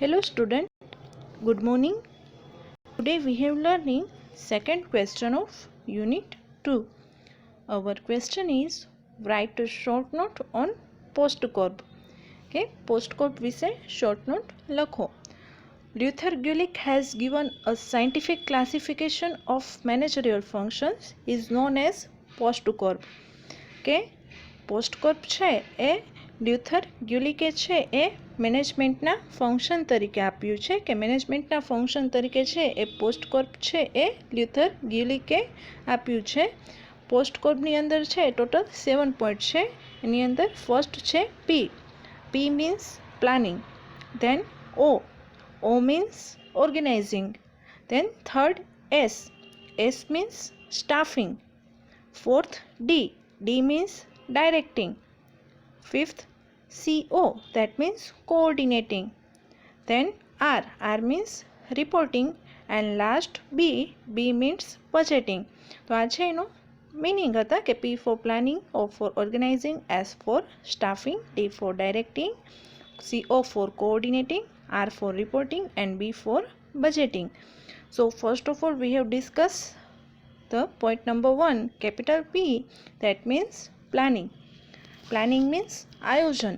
Hello student, good morning. Today we have learning second question of unit 2. Our question is write a short note on postcorp. Okay, postcorp વિશે short note લખો. Luther Gulick has given a scientific classification of managerial functions is known as postcorp. Okay, postcorp છે એ Luther ગ્યુલિકે છે એ મેનેજમેન્ટના function તરીકે આપ્યું છે કે મેનેજમેન્ટના ફંક્શન તરીકે છે એ પોસ્ટકોર્પ છે એ લ્યુથર ગ્યુલિકે આપ્યું છે. પોસ્ટકોર્પની અંદર છે ટોટલ 7 પોઈન્ટ છે. એની અંદર ફર્સ્ટ છે P means planning, then O means organising, then third S means staffing, fourth D means directing, fifth CO that means coordinating, then R means reporting, and last B means budgeting. તો આ છે એનો meaning હતા કે P for planning, O for organizing, S for staffing, D for directing, CO for coordinating, R for reporting, and B for budgeting. So first of all we have discussed the point number 1, capital P, that means planning. Planning means ayojan.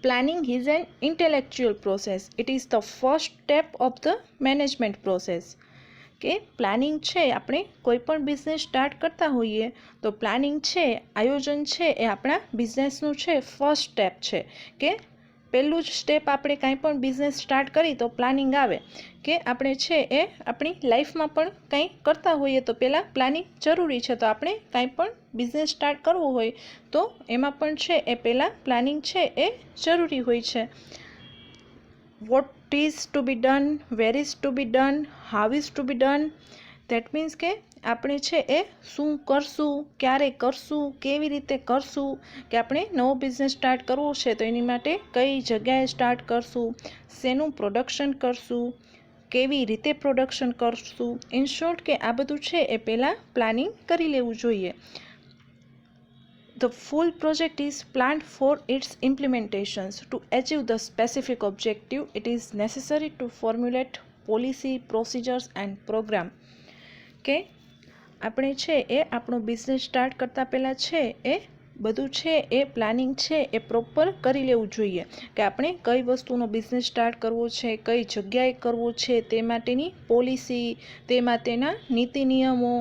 Planning is an intellectual process. It is the first step of the management process. કે planning છે, આપણે કોઈ પણ business start કરતા હોઈએ તો planning છે, આયોજન છે એ આપણા બિઝનેસનું છે ફર્સ્ટ સ્ટેપ છે. કે પહેલું જ સ્ટેપ આપણે કાંઈ પણ બિઝનેસ સ્ટાર્ટ કરી તો પ્લાનિંગ આવે. કે આપણે છે એ આપણી લાઈફમાં પણ કંઈ કરતા હોઈએ તો પહેલાં પ્લાનિંગ જરૂરી છે. તો આપણે કાંઈ પણ બિઝનેસ સ્ટાર્ટ કરવો હોય તો એમાં પણ છે એ પહેલાં પ્લાનિંગ છે એ જરૂરી હોય છે. What is to be done, where is to be done, how is to be done, that means કે આપણે છે એ શું કરશું, ક્યારે કરશું, કેવી રીતે કરશું, કે આપણે નવો બિઝનેસ સ્ટાર્ટ કરવો છે તો એની માટે કઈ જગ્યાએ સ્ટાર્ટ કરશું, શેનું પ્રોડક્શન કરશું, કેવી રીતે પ્રોડક્શન કરશું. ઇન શોર્ટ કે આ બધું છે એ પહેલાં પ્લાનિંગ કરી લેવું જોઈએ. The full project is planned for its implementations. To achieve the specific objective, it is necessary to formulate policy, procedures and program. કે આપણે છે એ આપણો બિઝનેસ સ્ટાર્ટ કરતાં પહેલાં છે એ બધું છે એ પ્લાનિંગ છે એ પ્રોપર કરી લેવું જોઈએ કે આપણે કઈ વસ્તુનો બિઝનેસ સ્ટાર્ટ કરવો છે, કઈ જગ્યાએ કરવો છે, તે માટેની પોલિસી, તે માટેના નીતિ નિયમો,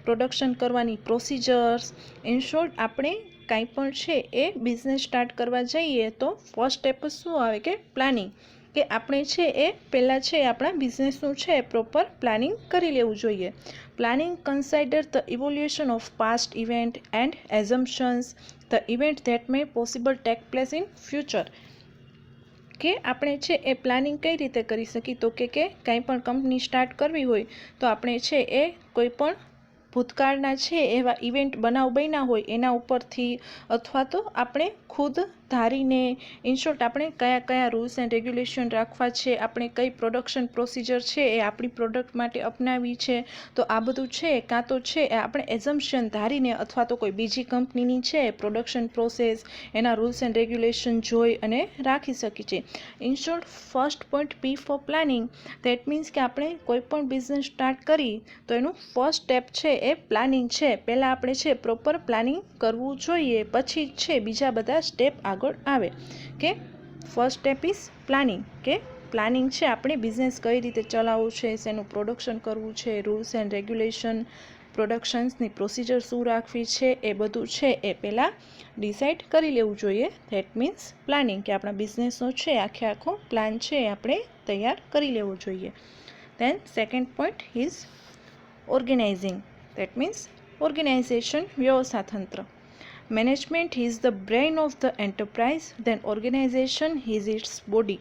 પ્રોડક્શન કરવાની પ્રોસિજર્સ. ઇન શોર્ટ આપણે કાંઈ પણ છે એ બિઝનેસ સ્ટાર્ટ કરવા જઈએ તો ફર્સ્ટ સ્ટેપ શું આવે કે પ્લાનિંગ. કે આપણે છે એ પહેલાં છે આપણા બિઝનેસનું છે પ્રોપર પ્લાનિંગ કરી લેવું જોઈએ. Planning consider the evolution of past event and assumptions, the event that may possible take place in future. કે આપણે છે એ પ્લાનિંગ કઈ રીતે કરી શકીએ તો કે કાંઈ પણ કંપની સ્ટાર્ટ કરવી હોય તો આપણે છે એ કોઈ પણ ભૂતકાળના છે એવા ઇવેન્ટ બનાવ બન્યા હોય એના ઉપરથી, અથવા તો આપણે ખુદ ધારીને ઇન શોર્ટ આપણે કયા કયા રૂલ્સ એન્ડ રેગ્યુલેશન રાખવા છે, આપણે કઈ પ્રોડક્શન પ્રોસિજર છે એ આપણી પ્રોડક્ટ માટે અપનાવી છે, તો આ બધું છે કાં તો છે એ આપણે એઝમ્પશન ધારીને અથવા તો કોઈ બીજી કંપનીની છે પ્રોડક્શન પ્રોસેસ, એના રૂલ્સ એન્ડ રેગ્યુલેશન જોઈ અને રાખી શકીએ છીએ. In short first point P for planning, that means કે આપણે કોઈ પણ બિઝનેસ સ્ટાર્ટ કરી તો એનું ફર્સ્ટ સ્ટેપ છે એ પ્લાનિંગ છે. પહેલાં આપણે છે પ્રોપર પ્લાનિંગ કરવું જોઈએ, પછી છે બીજા બધા સ્ટેપ આગળ આવે. કે ફર્સ્ટ સ્ટેપ ઇઝ પ્લાનિંગ. કે પ્લાનિંગ છે આપણે બિઝનેસ કઈ રીતે ચલાવવું છે, શેનું પ્રોડક્શન કરવું છે, રૂલ્સ એન્ડ રેગ્યુલેશન, પ્રોડક્શન્સની પ્રોસિજર શું રાખવી છે, એ બધું છે એ પહેલાં ડિસાઇડ કરી લેવું જોઈએ. That means planning. કે આપણા બિઝનેસનો છે આખો પ્લાન છે એ આપણે તૈયાર કરી લેવો જોઈએ. Than second point is organising. That means organization, વ્યવસ્થાતંત્ર. Management is the brain of the enterprise, then organization is its body.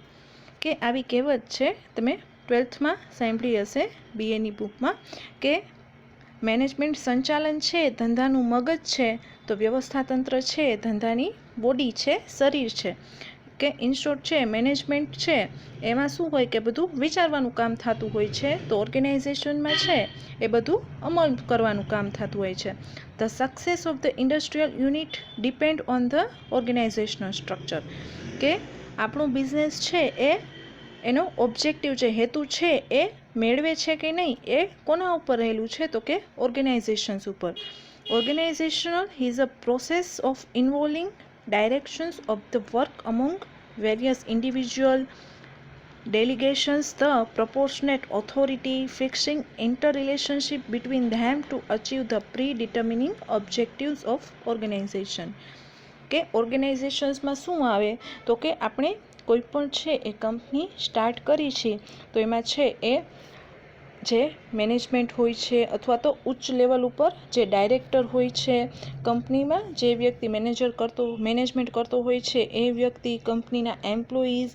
કે આવી કહેવત છે, તમે 12થમાં સાંભળી હશે BAની બુકમાં, કે મેનેજમેન્ટ સંચાલન છે ધંધાનું મગજ છે તો વ્યવસ્થાતંત્ર છે ધંધાની બોડી છે, શરીર છે. કે ઇન શોર્ટ છે મેનેજમેન્ટ છે એમાં શું હોય કે બધું વિચારવાનું કામ થતું હોય છે, તો ઓર્ગેનાઇઝેશનમાં છે એ બધું અમલ કરવાનું કામ થતું હોય છે. The success of the industrial unit depend on the organisational structure. કે આપણું બિઝનેસ છે એ એનો ઓબ્જેક્ટિવ જે હેતુ છે એ મેળવે છે કે નહીં એ કોના ઉપર રહેલું છે તો કે ઓર્ગેનાઇઝેશન્સ ઉપર. Organisational is a process of ઇન્વોલ્વિંગ directions of the work among various individual delegations the proportionate authority fixing interrelationship between them to achieve the predetermining objectives of organization. કે ઓર્ગેનાઇઝેશન્સમાં શું આવે તો કે આપણે કોઈ પણ છે એ કંપની સ્ટાર્ટ કરી છે તો એમાં છે એ જે મેનેજમેન્ટ હોય છે અથવા તો ઉચ્ચ લેવલ ઉપર જે ડાયરેક્ટર હોય છે કંપનીમાં, જે વ્યક્તિ મેનેજમેન્ટ કરતો હોય છે એ વ્યક્તિ, કંપનીના એમ્પ્લોઈઝ,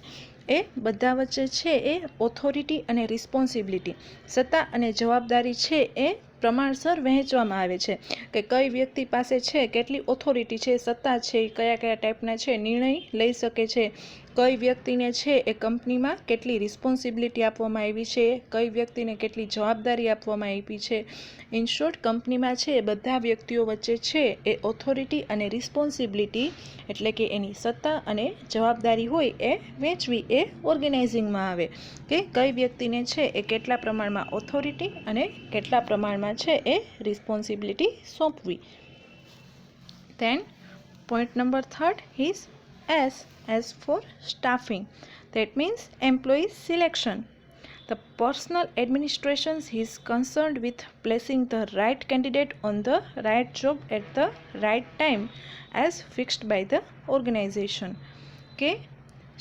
એ બધા વચ્ચે છે એ ઓથોરિટી અને રિસ્પોન્સિબિલિટી, સત્તા અને જવાબદારી છે એ પ્રમાણસર વહેંચવામાં આવે છે કે કઈ વ્યક્તિ પાસે છે કેટલી ઓથોરિટી છે, સત્તા છે, કયા કયા ટાઈપના છે નિર્ણય લઈ શકે છે, કઈ વ્યક્તિને છે એ કંપનીમાં કેટલી રિસ્પોન્સિબિલિટી આપવામાં આવી છે, કઈ વ્યક્તિને કેટલી જવાબદારી આપવામાં આવી છે. ઇન શોર્ટ, કંપનીમાં છે એ બધા વ્યક્તિઓ વચ્ચે છે એ ઓથોરિટી અને રિસ્પોન્સિબિલિટી એટલે કે એની સત્તા અને જવાબદારી હોય એ વહેંચવી એ ઓર્ગેનાઇઝિંગમાં આવે કે કઈ વ્યક્તિને છે એ કેટલા પ્રમાણમાં ઓથોરિટી અને કેટલા પ્રમાણમાં છે એ responsibility સોંપવી. Then point number 3 is S for staffing. That means employee selection. The personal administration is concerned with placing the right candidate on the right job at the right time as fixed by the organization. કે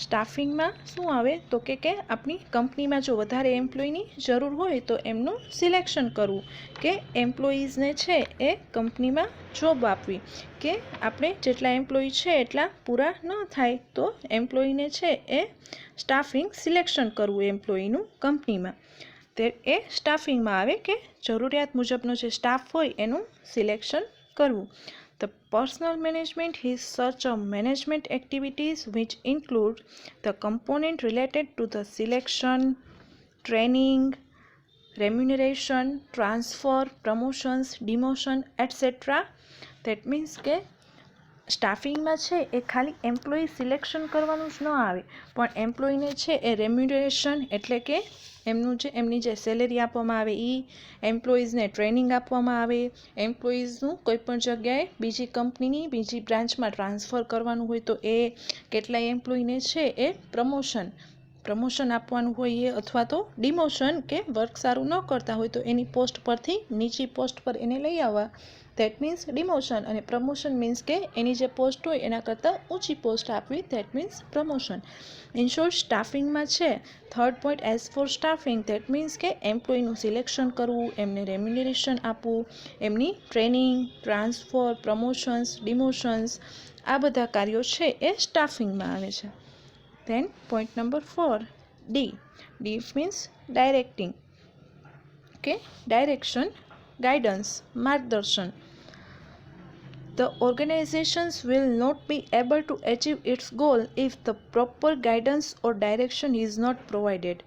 સ્ટાફિંગમાં શું આવે તો કે આપણી કંપનીમાં જો વધારે એમ્પ્લોયની જરૂર હોય તો એમનું સિલેક્શન કરવું કે એમ્પ્લોઈઝને છે એ કંપનીમાં જોબ આપવી કે આપણે જેટલા એમ્પ્લોય છે એટલા પૂરા ન થાય તો એમ્પ્લોયને છે એ સ્ટાફિંગ સિલેક્શન કરવું એમ્પ્લોયનું કંપનીમાં. તે એ સ્ટાફિંગમાં આવે કે જરૂરિયાત મુજબનો જે સ્ટાફ હોય એનું સિલેક્શન કરવું. The personal management is such a management activities which include the component related to the selection, training, remuneration, transfer, promotions, demotion, etc. That means કે સ્ટાફિંગમાં છે એ ખાલી એમ્પ્લોય સિલેક્શન કરવાનું જ ન આવે પણ એમ્પ્લોયને છે એ રેમ્યુનરેશન એટલે કે એમની જે સેલેરી આપવામાં આવે એ, એમ્પ્લોઈઝને ટ્રેનિંગ આપવામાં આવે, એમ્પ્લોઈઝનું કોઈ પણ જગ્યાએ બીજી કંપનીની બીજી બ્રાન્ચમાં ટ્રાન્સફર કરવાનું હોય તો એ, કેટલાય એમ્પ્લોયને છે એ પ્રમોશન આપવાનું હોય એ, અથવા તો ડિમોશન કે વર્ક સારું ન કરતા હોય તો એની પોસ્ટ પરથી નીચી પોસ્ટ પર એને લઈ આવવા. That means demotion. અને પ્રમોશન મીન્સ કે એની જે પોસ્ટ હોય એના કરતાં ઊંચી પોસ્ટ આપવી, that means promotion. In short, સ્ટાફિંગમાં છે third point as for staffing that means કે એમ્પ્લોયનું સિલેક્શન કરવું, એમને રેમ્યુનરેશન આપવું, એમની ટ્રેનિંગ, ટ્રાન્સફર, પ્રમોશન્સ, ડિમોશન્સ આ બધા કાર્યો છે એ સ્ટાફિંગમાં આવે છે. Then point number 4, D. D means directing. Okay, direction, guidance, margdarshan. The organizations will not be able to achieve its goal if the proper guidance or direction is not provided.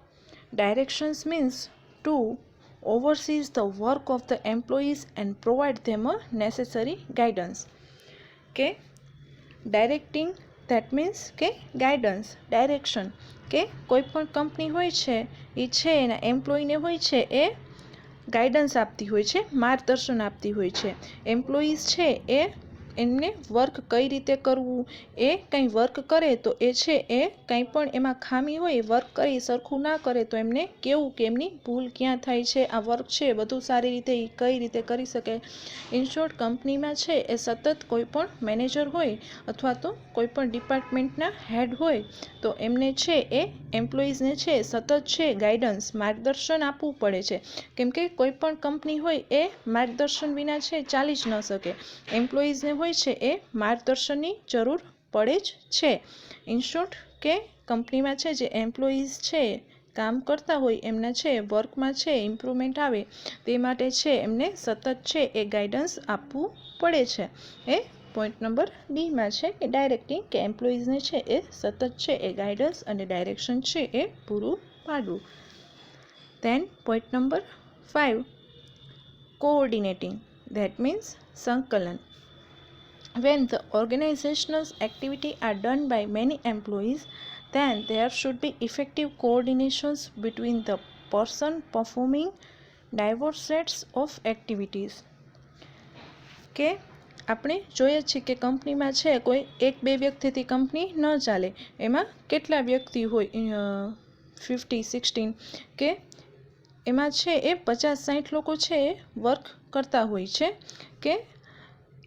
Directions means to oversee the work of the employees and provide them a necessary guidance. Okay, directing that means કે guidance, direction કે કોઈ પણ company હોય છે એ છે એના એમ્પ્લોયને હોય છે એ ગાઈડન્સ આપતી હોય છે, માર્ગદર્શન આપતી હોય છે. એમ્પ્લોઈઝ છે એ એમને વર્ક કઈ રીતે કરવું, એ કંઈ વર્ક કરે તો એ છે એ કંઈ પણ એમાં ખામી હોય, વર્ક કરી સરખું ના કરે તો એમને કેવું કે એમની ભૂલ ક્યાં થાય છે, આ વર્ક છે બધું સારી રીતે એ કઈ રીતે કરી શકે. ઇન શોર્ટ, કંપનીમાં છે એ સતત કોઈ પણ મેનેજર હોય અથવા તો કોઈ પણ ડિપાર્ટમેન્ટના હેડ હોય તો એમને છે એ એમ્પ્લોઈઝને છે સતત છે ગાઈડન્સ, માર્ગદર્શન આપવું પડે છે. કેમ કે કોઈ પણ કંપની હોય એ માર્ગદર્શન વિના છે ચાલી જ ન શકે. એમ્પ્લોઈઝને હોય છે એ માર્ગદર્શનની જરૂર પડે જ છે. ઇન શોર્ટ, કે કંપનીમાં છે જે એમ્પ્લોઈઝ છે કામ કરતા હોય એમના છે વર્કમાં છે ઇમ્પ્રુવમેન્ટ આવે તે માટે છે એમને સતત છે એ ગાઈડન્સ આપવું પડે છે. એ પોઈન્ટ નંબર ડીમાં છે કે ડાયરેક્ટિંગ કે એમ્પ્લોઈઝને છે એ સતત છે એ ગાઈડન્સ અને ડાયરેક્શન છે એ પૂરું પાડવું. Than point number 5, coordinating. That means સંકલન. When the organizational activity are done by many employees, then there should be effective coordinations between the person performing diverse sets of activities. કે આપણે જોઈએ છીએ કે કંપનીમાં છે કોઈ 1-2 વ્યક્તિથી કંપની ન ચાલે, એમાં કેટલા વ્યક્તિ હોય 50-16 કે એમાં છે એ 50-60 લોકો છે એ વર્ક કરતા હોય છે કે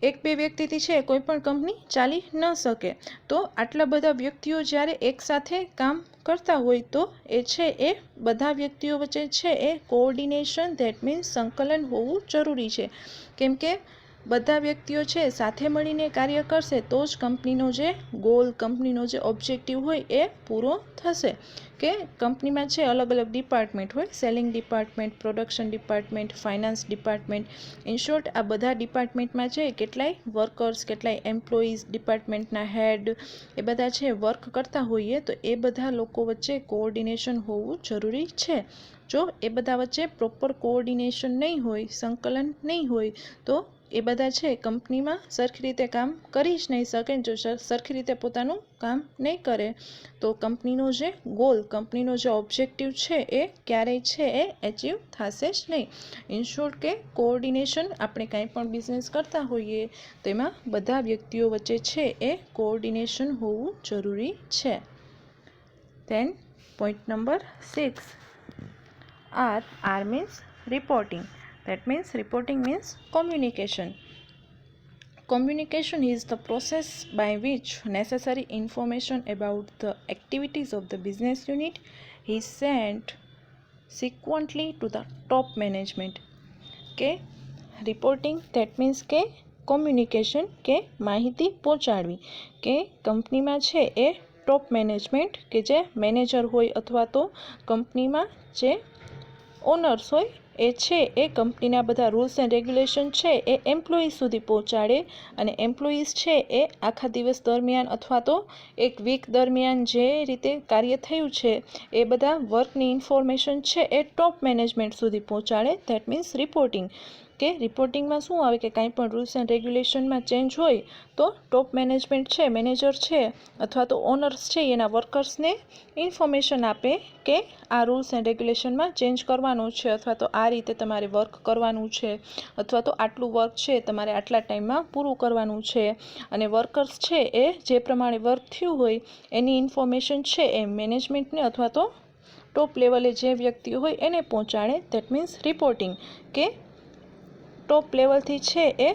1-2 વ્યક્તિથી છે કોઈ પણ કંપની ચાલી ન શકે. તો આટલા બધા વ્યક્તિઓ જ્યારે એકસાથે કામ કરતા હોય તો એ છે એ બધા વ્યક્તિઓ વચ્ચે છે એ કોઓર્ડિનેશન ધેટ મીન્સ સંકલન હોવું જરૂરી છે. કેમ કે બધા વ્યક્તિઓ છે સાથે મળીને કાર્ય કરશે તો જ કંપનીનો જે ગોલ, કંપનીનો જે ઓબ્જેક્ટિવ હોય એ પૂરો થશે. કે કંપનીમાં છે અલગ અલગ ડિપાર્ટમેન્ટ હોય, selling department, production department, finance department. In short આ બધા ડિપાર્ટમેન્ટમાં છે કેટલાય વર્કર્સ, કેટલાય એમ્પ્લોઈઝ, ડિપાર્ટમેન્ટના હેડ એ બધા છે વર્ક કરતા હોઈએ તો એ બધા લોકો વચ્ચે કોઓર્ડિનેશન હોવું જરૂરી છે. જો એ બધા વચ્ચે પ્રોપર કોઓર્ડિનેશન નહીં હોય, સંકલન નહીં હોય તો એ બધા છે કંપનીમાં સરખી રીતે કામ કરી જ નહીં શકે. જો સરખી રીતે પોતાનું કામ નહીં કરે તો કંપનીનો જે ગોલ, કંપનીનો જે ઓબ્જેક્ટિવ છે એ ક્યારેય છે એ એચીવ થશે જ નહીં. ઇન શોર્ટ કે કોઓર્ડિનેશન, આપણે કાંઈ પણ બિઝનેસ કરતા હોઈએ તો એમાં બધા વ્યક્તિઓ વચ્ચે છે એ કોઓર્ડિનેશન હોવું જરૂરી છે. Than point number 6, R means reporting. That means reporting means communication. Communication is the process by which necessary information about the activities of the business unit is sent sequentially to the top management. કે reporting that means કે communication કે માહિતી પહોંચાડવી કે કંપનીમાં છે એ top management કે જે મેનેજર હોય અથવા તો કંપનીમાં જે ઓનર્સ હોય એ છે એ કંપનીના બધા રૂલ્સ એન્ડ રેગ્યુલેશન છે એ એમ્પ્લોઈઝ સુધી પહોંચાડે અને એમ્પ્લોઈઝ છે એ આખા દિવસ દરમિયાન અથવા તો એક વીક દરમિયાન જે રીતે કાર્ય થયું છે એ બધા વર્કની ઇન્ફોર્મેશન છે એ ટોપ મેનેજમેન્ટ સુધી પહોંચાડે. That means reporting. કે રિપોર્ટિંગમાં શું આવે કે કાંઈ પણ રૂલ્સ એન્ડ રેગ્યુલેશનમાં ચેન્જ હોય તો ટોપ મેનેજમેન્ટ છે, મેનેજર છે અથવા તો ઓનર્સ છે એના વર્કર્સને ઇન્ફોર્મેશન આપે કે આ રૂલ્સ એન્ડ રેગ્યુલેશનમાં ચેન્જ કરવાનું છે અથવા તો આ રીતે તમારે વર્ક કરવાનું છે અથવા તો આટલું વર્ક છે તમારે આટલા ટાઈમમાં પૂરું કરવાનું છે. અને વર્કર્સ છે એ જે પ્રમાણે વર્ક થયું હોય એની ઇન્ફોર્મેશન છે એ મેનેજમેન્ટને અથવા તો ટોપ લેવલે જે વ્યક્તિઓ હોય એને પહોંચાડે. That means reporting. કે ટોપ લેવલથી છે એ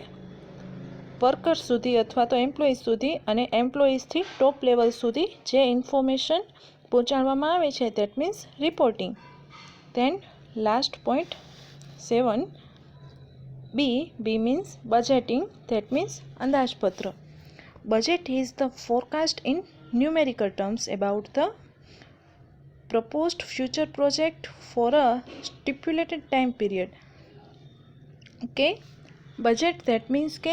વર્કર્સ સુધી અથવા તો એમ્પ્લોઈઝ સુધી અને એમ્પ્લોઈઝથી ટોપ લેવલ સુધી જે ઇન્ફોર્મેશન પહોંચાડવામાં આવે છે that means reporting. Then last point 7, B means budgeting. That means અંદાજપત્ર. Budget is the forecast in numerical terms about the proposed future project for a stipulated time period. કે budget that means કે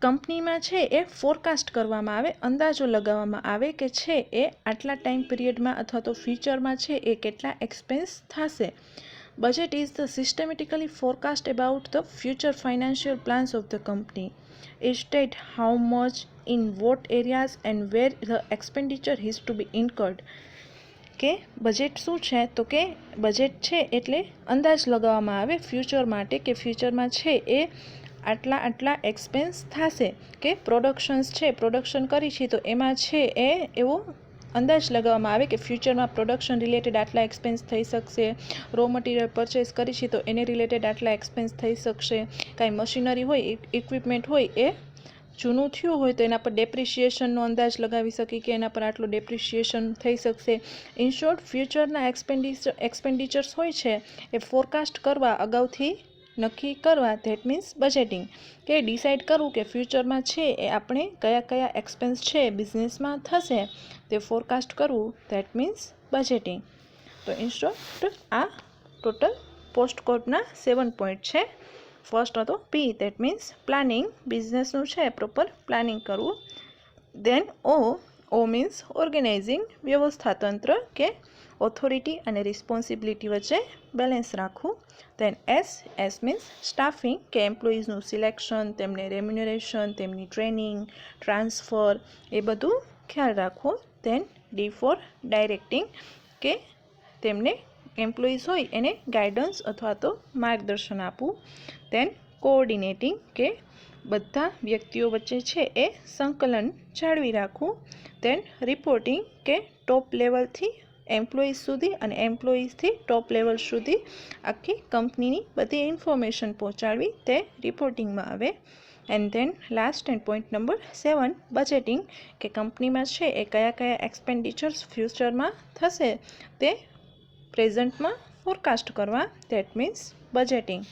કંપનીમાં છે એ forecast કરવામાં આવે, અંદાજો લગાવવામાં આવે કે છે એ આટલા ટાઈમ પિરિયડમાં અથવા તો ફ્યુચરમાં છે એ કેટલા એક્સપેન્સ થશે. Budget is the systematically forecast about the future financial plans of the company. It states how much, in what areas and where the expenditure is to be incurred. કે બજેટ શું છે તો કે બજેટ છે એટલે અંદાજ લગાવવામાં આવે ફ્યુચર માટે કે ફ્યુચરમાં છે એ આટલા એક્સપેન્સ થશે. કે પ્રોડક્શન્સ છે, પ્રોડક્શન કરી છે તો એમાં છે એ એવો અંદાજ લગાવવામાં આવે કે ફ્યુચરમાં પ્રોડક્શન રિલેટેડ આટલા એક્સપેન્સ થઈ શકશે. રો મટીરિયલ પરચેસ કરી છે તો એને રિલેટેડ આટલા એક્સપેન્સ થઈ શકશે. કાંઈ મશીનરી હોય, ઇક્વિપમેન્ટ હોય એ જૂનું થયું હોય તો એના પર ડેપ્રિશિએશનનો અંદાજ લગાવી શકીએ કે એના પર આટલું ડેપ્રિશિએશન થઈ શકશે. ઇન શોર્ટ ફ્યુચરના એક્સપેન્ડિચર્સ હોય છે એ ફોરકાસ્ટ કરવા, અગાઉથી નક્કી કરવા ધેટ મીન્સ બજેટિંગ. કે ડિસાઇડ કરવું કે ફ્યુચરમાં છે એ આપણે કયા એક્સપેન્સ છે બિઝનેસમાં થશે તે ફોરકાસ્ટ કરવું ધેટ મીન્સ બજેટિંગ. તો ઇન શોર્ટ આ ટોટલ પોસ્ટકોડના 7 પોઈન્ટ છે. ફર્સ્ટ હતો P ધેટ મીન્સ પ્લાનિંગ, બિઝનેસનું છે પ્રોપર પ્લાનિંગ કરવું. દેન O મીન્સ ઓર્ગેનાઇઝિંગ, વ્યવસ્થાતંત્ર કે ઓથોરિટી અને રિસ્પોન્સિબિલિટી વચ્ચે બેલેન્સ રાખવું. દેન S મીન્સ સ્ટાફિંગ કે એમ્પ્લોઈઝનું સિલેક્શન, તેમને રેમ્યુનરેશન, તેમની ટ્રેનિંગ, ટ્રાન્સફર એ બધું ખ્યાલ રાખવો. ધેન ડી ફોર ડાયરેક્ટિંગ, કે તેમને એમ્પ્લોઈઝ હોય એને ગાઈડન્સ અથવા તો માર્ગદર્શન આપવું. ધેન કોઓર્ડિનેટિંગ, કે બધા વ્યક્તિઓ વચ્ચે છે એ સંકલન જાળવી રાખવું. ધેન રિપોર્ટિંગ, કે ટોપ લેવલથી એમ્પ્લોઈઝ સુધી અને એમ્પ્લોઈઝથી ટોપ લેવલ સુધી આખી કંપનીની બધી ઇન્ફોર્મેશન પહોંચાડવી તે રિપોર્ટિંગમાં આવે. And then last end point number 7, budgeting, કે કંપનીમાં છે એ કયા કયા એક્સપેન્ડિચર્સ ફ્યુચરમાં થશે તે પ્રેઝન્ટમાં ફોરકાસ્ટ કરવા. That means budgeting.